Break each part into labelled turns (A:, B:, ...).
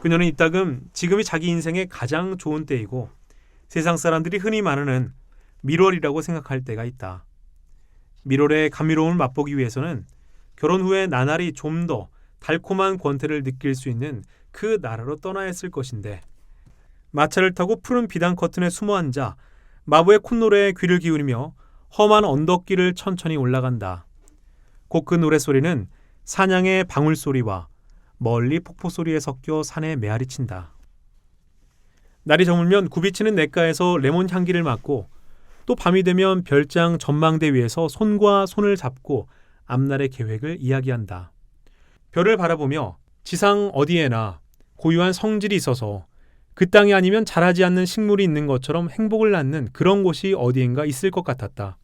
A: 그녀는 이따금 지금이 자기 인생의 가장 좋은 때이고 세상 사람들이 흔히 말하는 밀월이라고 생각할 때가 있다. 밀월의 감미로움을 맛보기 위해서는 결혼 후에 나날이 좀 더 달콤한 권태를 느낄 수 있는 그 나라로 떠나야 했을 것인데 마차를 타고 푸른 비단 커튼에 숨어 앉아 마부의 콧노래에 귀를 기울이며 험한 언덕길을 천천히 올라간다. 곧 그 노래소리는 사냥의 방울소리와 멀리 폭포소리에 섞여 산에 메아리친다. 날이 저물면 굽이치는 냇가에서 레몬 향기를 맡고 또 밤이 되면 별장 전망대 위에서 손과 손을 잡고 앞날의 계획을 이야기한다. 별을 바라보며 지상 어디에나 고유한 성질이 있어서 그 땅이 아니면 자라지 않는 식물이 있는 것처럼 행복을 낳는 그런 곳이 어디인가 있을 것 같았다.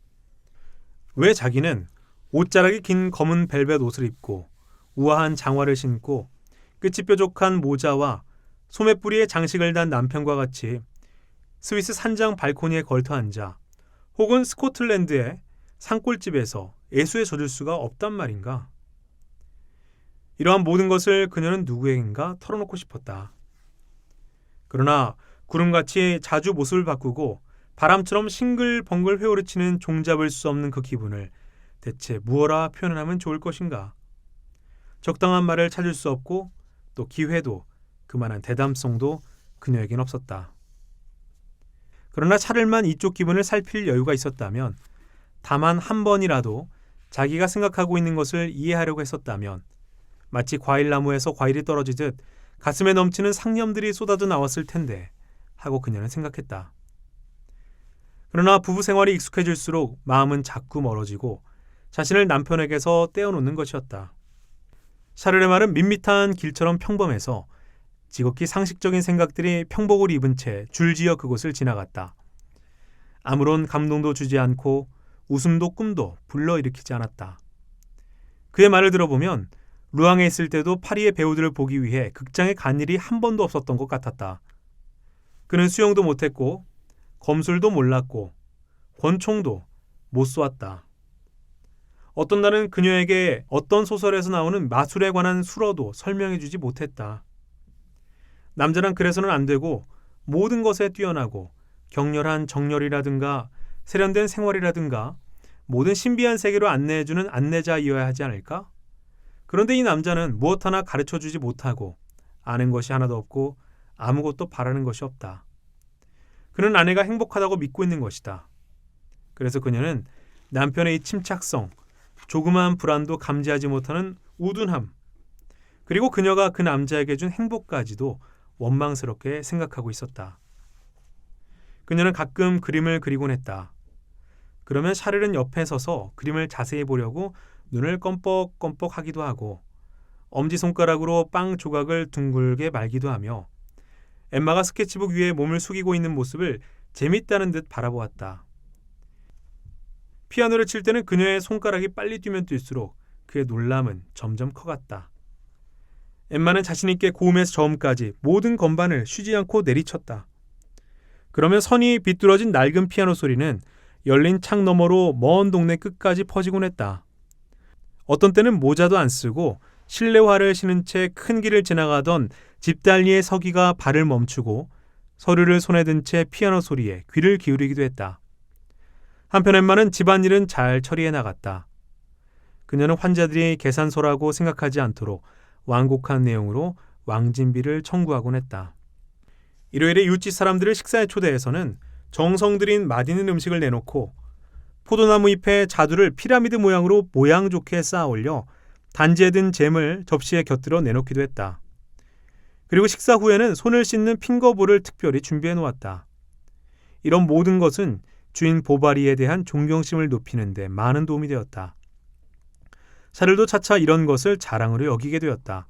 A: 왜 자기는 옷자락이 긴 검은 벨벳 옷을 입고 우아한 장화를 신고 끝이 뾰족한 모자와 소매뿌리에 장식을 단 남편과 같이 스위스 산장 발코니에 걸터 앉아 혹은 스코틀랜드의 산골집에서 애수에 젖을 수가 없단 말인가. 이러한 모든 것을 그녀는 누구에겐가 털어놓고 싶었다. 그러나 구름같이 자주 모습을 바꾸고 바람처럼 싱글벙글 휘어르치는 종잡을 수 없는 그 기분을 대체 무엇라 표현하면 좋을 것인가. 적당한 말을 찾을 수 없고 또 기회도 그만한 대담성도 그녀에겐 없었다. 그러나 차를만 이쪽 기분을 살필 여유가 있었다면, 다만 한 번이라도 자기가 생각하고 있는 것을 이해하려고 했었다면 마치 과일나무에서 과일이 떨어지듯 가슴에 넘치는 상념들이 쏟아져 나왔을 텐데 하고 그녀는 생각했다. 그러나 부부 생활이 익숙해질수록 마음은 자꾸 멀어지고 자신을 남편에게서 떼어놓는 것이었다. 샤를의 말은 밋밋한 길처럼 평범해서 지극히 상식적인 생각들이 평복을 입은 채 줄지어 그곳을 지나갔다. 아무런 감동도 주지 않고 웃음도 꿈도 불러일으키지 않았다. 그의 말을 들어보면 루앙에 있을 때도 파리의 배우들을 보기 위해 극장에 간 일이 한 번도 없었던 것 같았다. 그는 수영도 못했고 검술도 몰랐고 권총도 못 쏘았다. 어떤 날은 그녀에게 어떤 소설에서 나오는 마술에 관한 수로도 설명해주지 못했다. 남자는 그래서는 안 되고 모든 것에 뛰어나고 격렬한 정열이라든가 세련된 생활이라든가 모든 신비한 세계로 안내해주는 안내자이어야 하지 않을까? 그런데 이 남자는 무엇 하나 가르쳐주지 못하고 아는 것이 하나도 없고 아무것도 바라는 것이 없다. 그는 아내가 행복하다고 믿고 있는 것이다. 그래서 그녀는 남편의 이 침착성, 조그마한 불안도 감지하지 못하는 우둔함, 그리고 그녀가 그 남자에게 준 행복까지도 원망스럽게 생각하고 있었다. 그녀는 가끔 그림을 그리곤 했다. 그러면 샤를은 옆에 서서 그림을 자세히 보려고 눈을 껌뻑껌뻑 하기도 하고 엄지손가락으로 빵 조각을 둥글게 말기도 하며 엠마가 스케치북 위에 몸을 숙이고 있는 모습을 재밌다는 듯 바라보았다. 피아노를 칠 때는 그녀의 손가락이 빨리 뛰면 뛸수록 그의 놀람은 점점 커갔다. 엠마는 자신있게 고음에서 저음까지 모든 건반을 쉬지 않고 내리쳤다. 그러면 선이 비뚤어진 낡은 피아노 소리는 열린 창 너머로 먼 동네 끝까지 퍼지곤 했다. 어떤 때는 모자도 안 쓰고 실내화를 신은 채 큰 길을 지나가던 집달리의 서기가 발을 멈추고 서류를 손에 든 채 피아노 소리에 귀를 기울이기도 했다. 한편 엠마는 집안일은 잘 처리해 나갔다. 그녀는 환자들이 계산서라고 생각하지 않도록 완곡한 내용으로 왕진비를 청구하곤 했다. 일요일에 이웃집 사람들을 식사에 초대해서는 정성 들인 맛있는 음식을 내놓고 포도나무 잎에 자두를 피라미드 모양으로 모양 좋게 쌓아 올려 단지에 든 잼을 접시에 곁들여 내놓기도 했다. 그리고 식사 후에는 손을 씻는 핑거볼을 특별히 준비해 놓았다. 이런 모든 것은 주인 보바리에 대한 존경심을 높이는 데 많은 도움이 되었다. 샤를도 차차 이런 것을 자랑으로 여기게 되었다.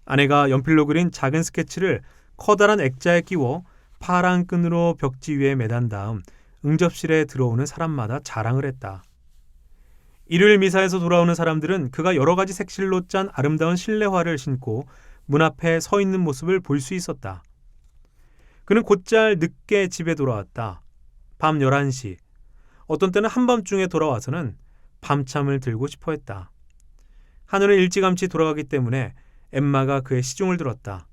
A: 아내가 연필로 그린 작은 스케치를 커다란 액자에 끼워 파란 끈으로 벽지 위에 매단 다음 응접실에 들어오는 사람마다 자랑을 했다. 일요일 미사에서 돌아오는 사람들은 그가 여러 가지 색실로 짠 아름다운 실내화를 신고 문 앞에 서 있는 모습을 볼 수 있었다. 그는 곧잘 늦게 집에 돌아왔다. 밤 11시. 어떤 때는 한밤중에 돌아와서는 밤참을 들고 싶어 했다. 하늘은 일찌감치 돌아가기 때문에 엠마가 그의 시종을 들었다.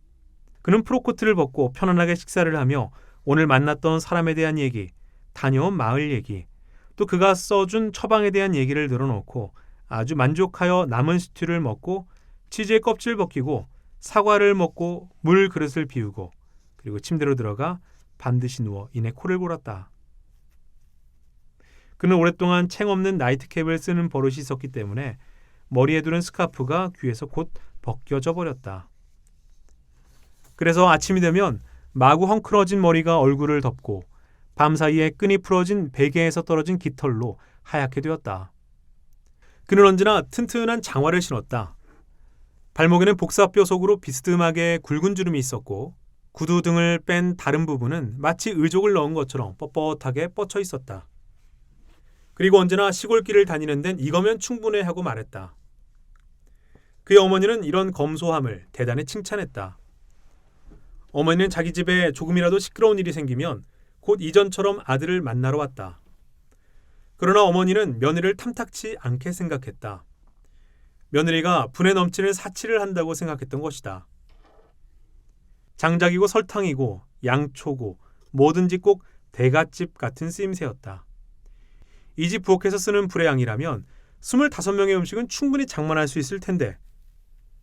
A: 그는 프로코트를 벗고 편안하게 식사를 하며 오늘 만났던 사람에 대한 얘기, 다녀온 마을 얘기, 또 그가 써준 처방에 대한 얘기를 늘어놓고 아주 만족하여 남은 스튜를 먹고 치즈의 껍질 벗기고 사과를 먹고 물 그릇을 비우고 그리고 침대로 들어가 반드시 누워 이내 코를 골았다. 그는 오랫동안 챙 없는 나이트캡을 쓰는 버릇이 있었기 때문에 머리에 두른 스카프가 귀에서 곧 벗겨져 버렸다. 그래서 아침이 되면 마구 헝클어진 머리가 얼굴을 덮고 밤사이에 끈이 풀어진 베개에서 떨어진 깃털로 하얗게 되었다. 그는 언제나 튼튼한 장화를 신었다. 발목에는 복사뼈 속으로 비스듬하게 굵은 주름이 있었고 구두 등을 뺀 다른 부분은 마치 의족을 넣은 것처럼 뻣뻣하게 뻗쳐 있었다. 그리고 언제나 시골길을 다니는 데는 이거면 충분해 하고 말했다. 그의 어머니는 이런 검소함을 대단히 칭찬했다. 어머니는 자기 집에 조금이라도 시끄러운 일이 생기면 곧 이전처럼 아들을 만나러 왔다. 그러나 어머니는 며느리를 탐탁치 않게 생각했다. 며느리가 분에 넘치는 사치를 한다고 생각했던 것이다. 장작이고 설탕이고 양초고 뭐든지 꼭 대갓집 같은 쓰임새였다. 이 집 부엌에서 쓰는 불의 양이라면 25명의 음식은 충분히 장만할 수 있을 텐데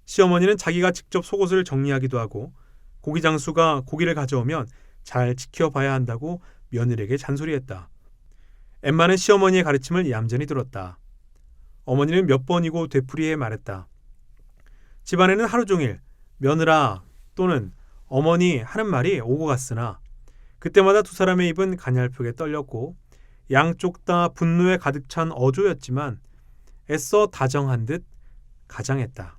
A: 시어머니는 자기가 직접 속옷을 정리하기도 하고 고기 장수가 고기를 가져오면 잘 지켜봐야 한다고 며느리에게 잔소리했다. 엠마는 시어머니의 가르침을 얌전히 들었다. 어머니는 몇 번이고 되풀이해 말했다. 집안에는 하루 종일 며느라 또는 어머니 하는 말이 오고 갔으나 그때마다 두 사람의 입은 가냘프게 떨렸고 양쪽 다 분노에 가득 찬 어조였지만 애써 다정한 듯 가장했다.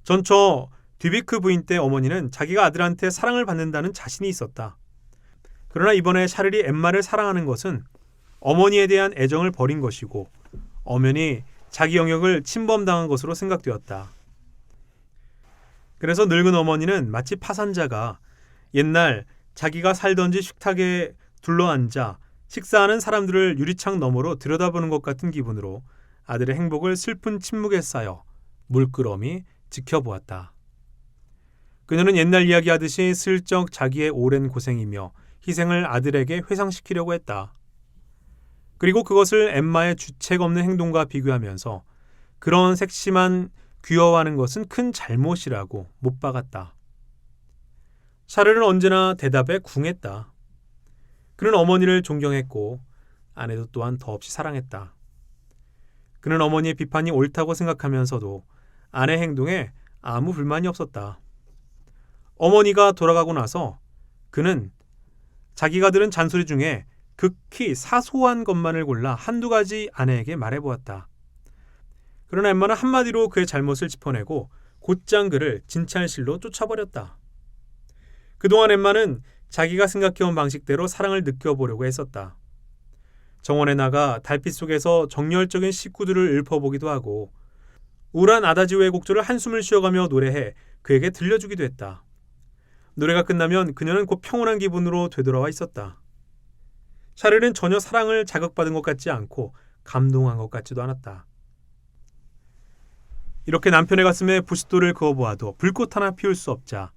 A: 전처 듀비크 부인 때 어머니는 자기가 아들한테 사랑을 받는다는 자신이 있었다. 그러나 이번에 샤를이 엠마를 사랑하는 것은 어머니에 대한 애정을 버린 것이고 엄연히 자기 영역을 침범당한 것으로 생각되었다. 그래서 늙은 어머니는 마치 파산자가 옛날 자기가 살던 집 식탁에 둘러앉아 식사하는 사람들을 유리창 너머로 들여다보는 것 같은 기분으로 아들의 행복을 슬픈 침묵에 쌓여 물끄러미 지켜보았다. 그녀는 옛날 이야기하듯이 슬쩍 자기의 오랜 고생이며 희생을 아들에게 회상시키려고 했다. 그리고 그것을 엠마의 주책 없는 행동과 비교하면서 그런 색심한 귀여워하는 것은 큰 잘못이라고 못 박았다. 샤를은 언제나 대답에 궁했다. 그는 어머니를 존경했고 아내도 또한 더없이 사랑했다. 그는 어머니의 비판이 옳다고 생각하면서도 아내 행동에 아무 불만이 없었다. 어머니가 돌아가고 나서 그는 자기가 들은 잔소리 중에 극히 사소한 것만을 골라 한두 가지 아내에게 말해보았다. 그러나 엠마는 한마디로 그의 잘못을 짚어내고 곧장 그를 진찰실로 쫓아버렸다. 그동안 엠마는 자기가 생각해온 방식대로 사랑을 느껴보려고 했었다. 정원에 나가 달빛 속에서 정열적인 식구들을 읊어보기도 하고 우울한 아다지오의 곡조를 한숨을 쉬어가며 노래해 그에게 들려주기도 했다. 노래가 끝나면 그녀는 곧 평온한 기분으로 되돌아와 있었다. 샤를은 전혀 사랑을 자극받은 것 같지 않고 감동한 것 같지도 않았다. 이렇게 남편의 가슴에 부싯돌을 그어보아도 불꽃 하나 피울 수 없자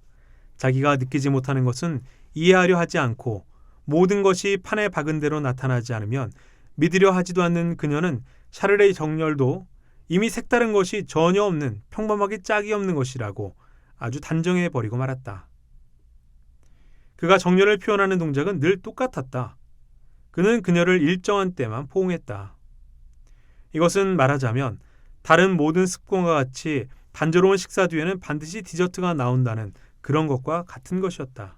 A: 자기가 느끼지 못하는 것은 이해하려 하지 않고 모든 것이 판에 박은 대로 나타나지 않으면 믿으려 하지도 않는 그녀는 샤를의 정열도 이미 색다른 것이 전혀 없는 평범하게 짝이 없는 것이라고 아주 단정해버리고 말았다. 그가 정열을 표현하는 동작은 늘 똑같았다. 그는 그녀를 일정한 때만 포옹했다. 이것은 말하자면 다른 모든 습관과 같이 단조로운 식사 뒤에는 반드시 디저트가 나온다는 그런 것과 같은 것이었다.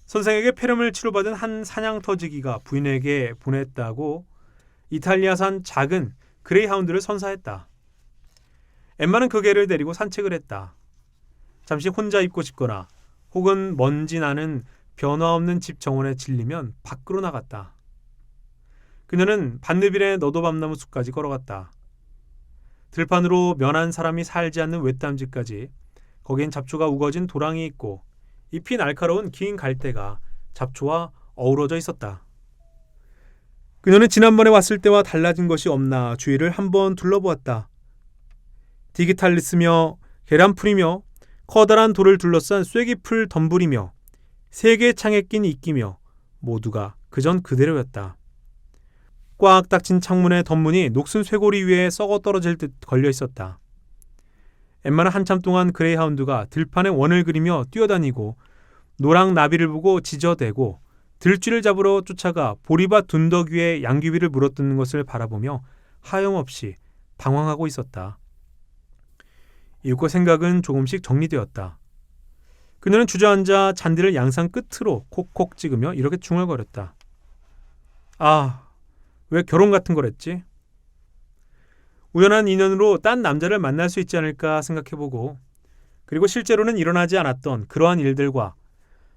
A: 선생에게 폐렴을 치료받은 한 사냥터지기가 부인에게 보냈다고 이탈리아산 작은 그레이하운드를 선사했다. 엠마는 그 개를 데리고 산책을 했다. 잠시 혼자 있고 싶거나 혹은 먼지 나는 변화없는 집 정원에 질리면 밖으로 나갔다. 그녀는 밭느빌의 너도밤나무 숲까지 걸어갔다. 들판으로 면한 사람이 살지 않는 외딴집까지. 거긴 잡초가 우거진 도랑이 있고 잎이 날카로운 긴 갈대가 잡초와 어우러져 있었다. 그녀는 지난번에 왔을 때와 달라진 것이 없나 주위를 한번 둘러보았다. 디기탈리스며 계란풀이며 커다란 돌을 둘러싼 쐐기풀 덤불이며 세 개의 창에 낀 이끼며 모두가 그전 그대로였다. 꽉 닫힌 창문의 덧문이 녹슨 쇠고리 위에 썩어 떨어질 듯 걸려 있었다. 엠마는 한참 동안 그레이하운드가 들판에 원을 그리며 뛰어다니고 노랑 나비를 보고 지저대고 들쥐를 잡으러 쫓아가 보리밭 둔덕 위에 양귀비를 물어뜯는 것을 바라보며 하염없이 방황하고 있었다. 이윽고 생각은 조금씩 정리되었다. 그녀는 주저앉아 잔디를 양상 끝으로 콕콕 찍으며 이렇게 중얼거렸다. 아, 왜 결혼 같은 걸 했지? 우연한 인연으로 딴 남자를 만날 수 있지 않을까 생각해보고, 그리고 실제로는 일어나지 않았던 그러한 일들과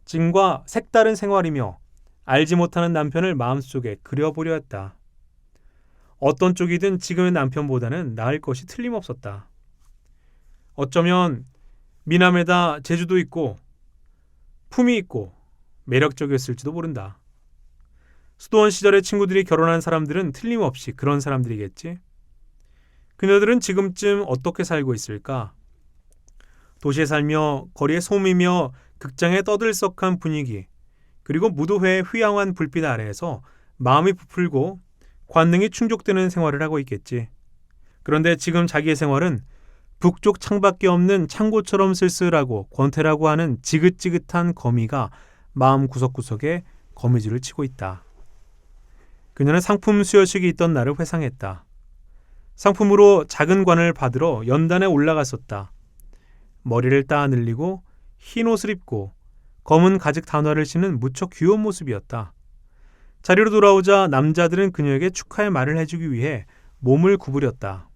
A: 지금과 색다른 생활이며 알지 못하는 남편을 마음속에 그려보려 했다. 어떤 쪽이든 지금의 남편보다는 나을 것이 틀림없었다. 어쩌면 미남에다 재주도 있고 품이 있고 매력적이었을지도 모른다. 수도원 시절의 친구들이 결혼한 사람들은 틀림없이 그런 사람들이겠지. 그녀들은 지금쯤 어떻게 살고 있을까? 도시에 살며 거리에 소음이며 극장의 떠들썩한 분위기, 그리고 무도회의 휘황한 불빛 아래에서 마음이 부풀고 관능이 충족되는 생활을 하고 있겠지. 그런데 지금 자기의 생활은 북쪽 창밖에 없는 창고처럼 쓸쓸하고 권태라고 하는 지긋지긋한 거미가 마음 구석구석에 거미줄을 치고 있다. 그녀는 상품 수여식이 있던 날을 회상했다. 상품으로 작은 관을 받으러 연단에 올라갔었다. 머리를 따 늘리고 흰 옷을 입고 검은 가죽 단화를 신은 무척 귀여운 모습이었다. 자리로 돌아오자 남자들은 그녀에게 축하의 말을 해주기 위해 몸을 구부렸다.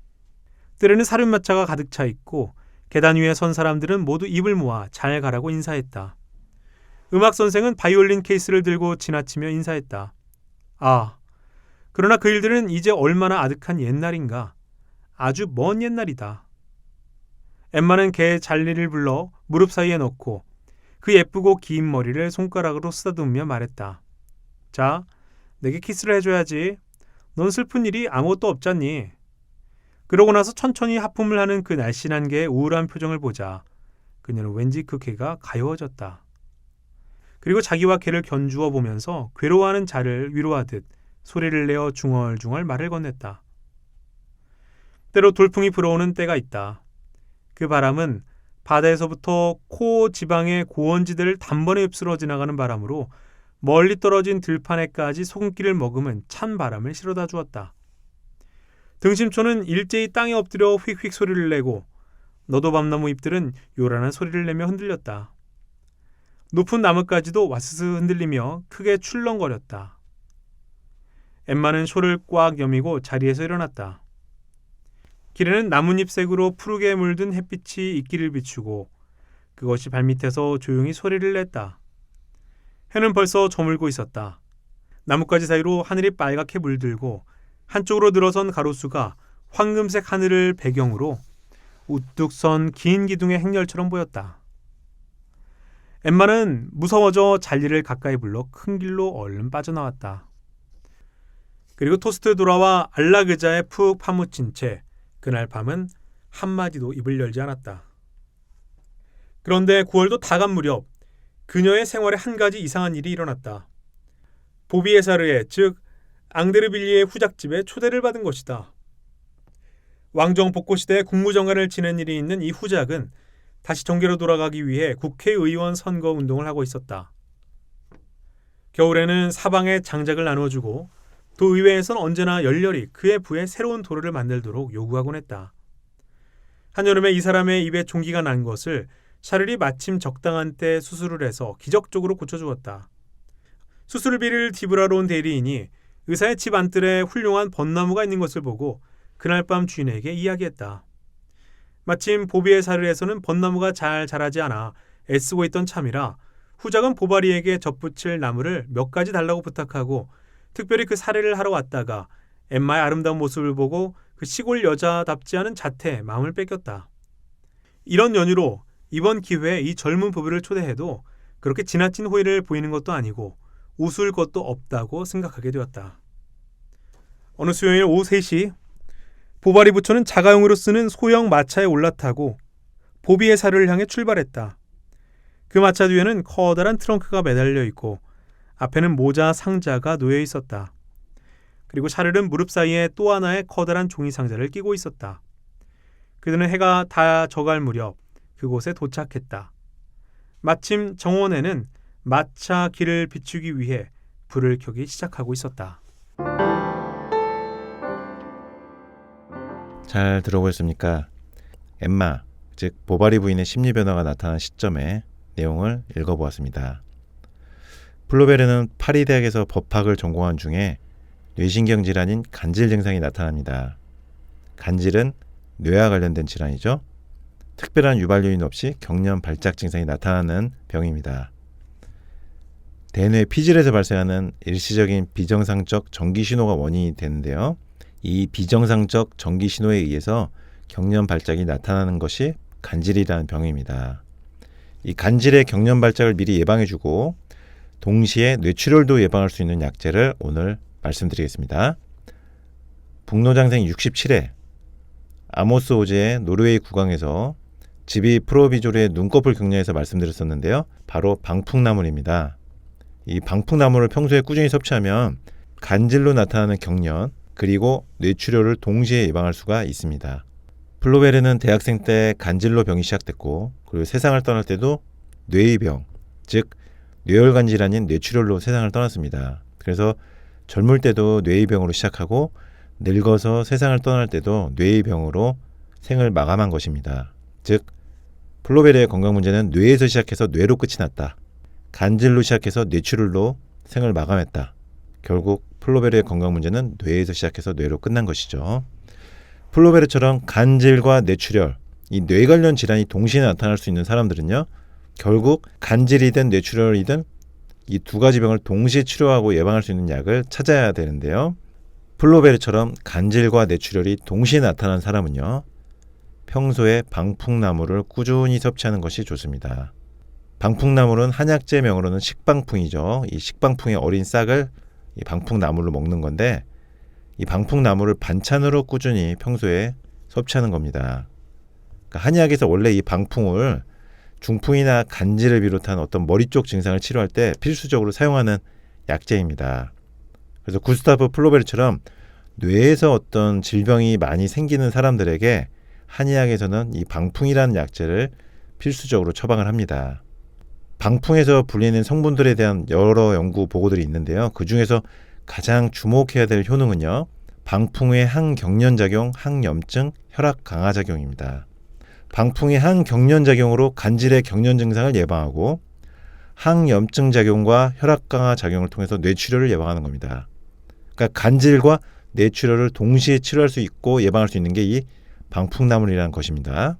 A: 뜰에는 사륜마차가 가득 차 있고 계단 위에 선 사람들은 모두 입을 모아 잘 가라고 인사했다. 음악 선생은 바이올린 케이스를 들고 지나치며 인사했다. 아, 그러나 그 일들은 이제 얼마나 아득한 옛날인가. 아주 먼 옛날이다. 엠마는 개의 잘리를 불러 무릎 사이에 넣고 그 예쁘고 긴 머리를 손가락으로 쓰다듬으며 말했다. 자, 내게 키스를 해줘야지. 넌 슬픈 일이 아무것도 없잖니. 그러고 나서 천천히 하품을 하는 그 날씬한 개의 우울한 표정을 보자 그녀는 왠지 그 개가 가여워졌다. 그리고 자기와 개를 견주어 보면서 괴로워하는 자를 위로하듯 소리를 내어 중얼중얼 말을 건넸다. 때로 돌풍이 불어오는 때가 있다. 그 바람은 바다에서부터 코 지방의 고원지대를 단번에 휩쓸어 지나가는 바람으로 멀리 떨어진 들판에까지 소금기를 머금은 찬 바람을 실어다 주었다. 등심초는 일제히 땅에 엎드려 휙휙 소리를 내고 너도 밤나무 잎들은 요란한 소리를 내며 흔들렸다. 높은 나뭇가지도 와스스 흔들리며 크게 출렁거렸다. 엠마는 쇼를 꽉 여미고 자리에서 일어났다. 길에는 나뭇잎색으로 푸르게 물든 햇빛이 입길을 비추고 그것이 발밑에서 조용히 소리를 냈다. 해는 벌써 저물고 있었다. 나뭇가지 사이로 하늘이 빨갛게 물들고 한쪽으로 늘어선 가로수가 황금색 하늘을 배경으로 우뚝 선 긴 기둥의 행렬처럼 보였다. 엠마는 무서워져 잔리를 가까이 불러 큰 길로 얼른 빠져나왔다. 그리고 토스트 돌아와 안락 의자에 푹 파묻힌 채 그날 밤은 한마디도 입을 열지 않았다. 그런데 9월도 다 간 무렵 그녀의 생활에 한 가지 이상한 일이 일어났다. 보비에사르의 즉 앙데르빌리의 후작집에 초대를 받은 것이다. 왕정 복고 시대에 국무장관을 지낸 일이 있는 이 후작은 다시 정계로 돌아가기 위해 국회의원 선거 운동을 하고 있었다. 겨울에는 사방에 장작을 나눠주고 도의회에서는 언제나 열렬히 그의 부에 새로운 도로를 만들도록 요구하곤 했다. 한여름에 이 사람의 입에 종기가 난 것을 샤를이 마침 적당한 때 수술을 해서 기적적으로 고쳐주었다. 수술비를 지불하러 온 대리인이 의사의 집 안뜰에 훌륭한 벚나무가 있는 것을 보고 그날 밤 주인에게 이야기했다. 마침 보비의 사르에서는 벚나무가 잘 자라지 않아 애쓰고 있던 참이라 후작은 보바리에게 접붙일 나무를 몇 가지 달라고 부탁하고 특별히 그 사례를 하러 왔다가 엠마의 아름다운 모습을 보고 그 시골 여자답지 않은 자태에 마음을 뺏겼다. 이런 연유로 이번 기회에 이 젊은 부부를 초대해도 그렇게 지나친 호의를 보이는 것도 아니고 웃을 것도 없다고 생각하게 되었다. 어느 수요일 오후 3시 보바리 부처는 자가용으로 쓰는 소형 마차에 올라타고 보비의 사료를 향해 출발했다. 그 마차 뒤에는 커다란 트렁크가 매달려 있고 앞에는 모자 상자가 놓여 있었다. 그리고 샤를은 무릎 사이에 또 하나의 커다란 종이 상자를 끼고 있었다. 그들은 해가 다 져갈 무렵 그곳에 도착했다. 마침 정원에는 마차 길을 비추기 위해 불을 켜기 시작하고 있었다.
B: 잘 들어보셨습니까? 엠마, 즉 보바리 부인의 심리 변화가 나타난 시점의 내용을 읽어보았습니다. 플로베르는 파리 대학에서 법학을 전공한 중에 뇌신경 질환인 간질 증상이 나타납니다. 간질은 뇌와 관련된 질환이죠. 특별한 유발 요인 없이 경련 발작 증상이 나타나는 병입니다. 대뇌 피질에서 발생하는 일시적인 비정상적 전기 신호가 원인이 되는데요. 이 비정상적 전기 신호에 의해서 경련 발작이 나타나는 것이 간질이라는 병입니다. 이 간질의 경련 발작을 미리 예방해주고 동시에 뇌출혈도 예방할 수 있는 약재를 오늘 말씀드리겠습니다. 북노장생 67회 아모스 오즈의 노르웨이 국왕에서 지비 프로비조르의 눈꺼풀 경련에서 말씀드렸었는데요. 바로 방풍나물입니다. 이 방풍나물을 평소에 꾸준히 섭취하면 간질로 나타나는 경련 그리고 뇌출혈을 동시에 예방할 수가 있습니다. 플로베르는 대학생 때 간질로 병이 시작됐고 그리고 세상을 떠날 때도 뇌의 병, 즉 뇌혈관 질환인 뇌출혈로 세상을 떠났습니다. 그래서 젊을 때도 뇌의 병으로 시작하고 늙어서 세상을 떠날 때도 뇌의 병으로 생을 마감한 것입니다. 즉 플로베르의 건강 문제는 뇌에서 시작해서 뇌로 끝이 났다. 간질로 시작해서 뇌출혈로 생을 마감했다. 결국 플로베르의 건강 문제는 뇌에서 시작해서 뇌로 끝난 것이죠. 플로베르처럼 간질과 뇌출혈, 이 뇌 관련 질환이 동시에 나타날 수 있는 사람들은요. 결국 간질이든 뇌출혈이든 이 두 가지 병을 동시에 치료하고 예방할 수 있는 약을 찾아야 되는데요. 플로베르처럼 간질과 뇌출혈이 동시에 나타난 사람은요. 평소에 방풍나물을 꾸준히 섭취하는 것이 좋습니다. 방풍나물은 한약재 명으로는 식방풍이죠. 이 식방풍의 어린 싹을 이 방풍나물로 먹는 건데 이 방풍나물을 반찬으로 꾸준히 평소에 섭취하는 겁니다. 그러니까 한의학에서 원래 이 방풍을 중풍이나 간질을 비롯한 어떤 머리 쪽 증상을 치료할 때 필수적으로 사용하는 약재입니다. 그래서 구스타프 플로베르처럼 뇌에서 어떤 질병이 많이 생기는 사람들에게 한의학에서는 이 방풍이라는 약재를 필수적으로 처방을 합니다. 방풍에서 분리된 성분들에 대한 여러 연구 보고들이 있는데요. 그 중에서 가장 주목해야 될 효능은요. 방풍의 항경련작용, 항염증, 혈압 강화작용입니다. 방풍의 항경련작용으로 간질의 경련 증상을 예방하고 항염증 작용과 혈압 강화 작용을 통해서 뇌출혈을 예방하는 겁니다. 그러니까 간질과 뇌출혈을 동시에 치료할 수 있고 예방할 수 있는 게 이 방풍나물이라는 것입니다.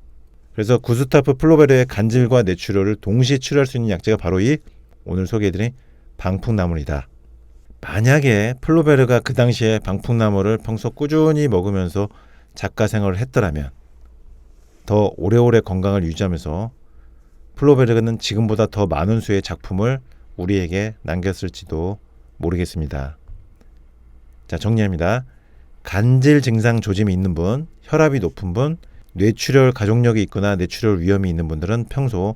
B: 그래서 구스타프 플로베르의 간질과 뇌출혈을 동시에 치료할 수 있는 약재가 바로 이 오늘 소개해드린 방풍나물이다. 만약에 플로베르가 그 당시에 방풍나물을 평소 꾸준히 먹으면서 작가 생활을 했더라면 더 오래오래 건강을 유지하면서 플로베르는 지금보다 더 많은 수의 작품을 우리에게 남겼을지도 모르겠습니다. 자, 정리합니다. 간질 증상 조짐이 있는 분, 혈압이 높은 분, 뇌출혈 가족력이 있거나 뇌출혈 위험이 있는 분들은 평소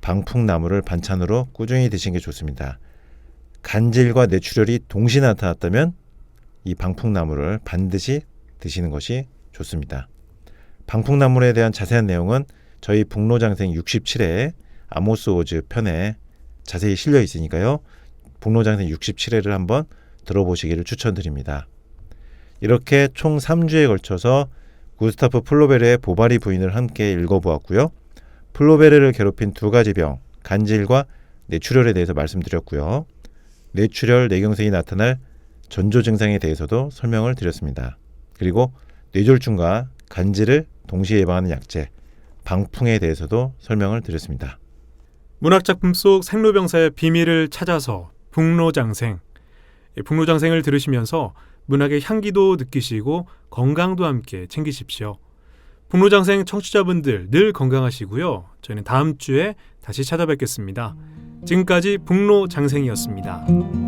B: 방풍나물을 반찬으로 꾸준히 드시는 게 좋습니다. 간질과 뇌출혈이 동시에 나타났다면 이 방풍나물을 반드시 드시는 것이 좋습니다. 방풍나물에 대한 자세한 내용은 저희 북노장생 67회 아모스 오즈 편에 자세히 실려 있으니까요. 북노장생 67회를 한번 들어보시기를 추천드립니다. 이렇게 총 3주에 걸쳐서 구스타프 플로베르의 보바리 부인을 함께 읽어보았고요. 플로베르를 괴롭힌 두 가지 병, 간질과 뇌출혈에 대해서 말씀드렸고요. 뇌출혈, 뇌경색이 나타날 전조 증상에 대해서도 설명을 드렸습니다. 그리고 뇌졸중과 간질을 동시에 예방하는 약재, 방풍에 대해서도 설명을 드렸습니다.
A: 문학작품 속 생로병사의 비밀을 찾아서 북노장생. 북노장생을 들으시면서 문학의 향기도 느끼시고 건강도 함께 챙기십시오. 북노장생 청취자분들 늘 건강하시고요. 저희는 다음 주에 다시 찾아뵙겠습니다. 지금까지 북노장생이었습니다.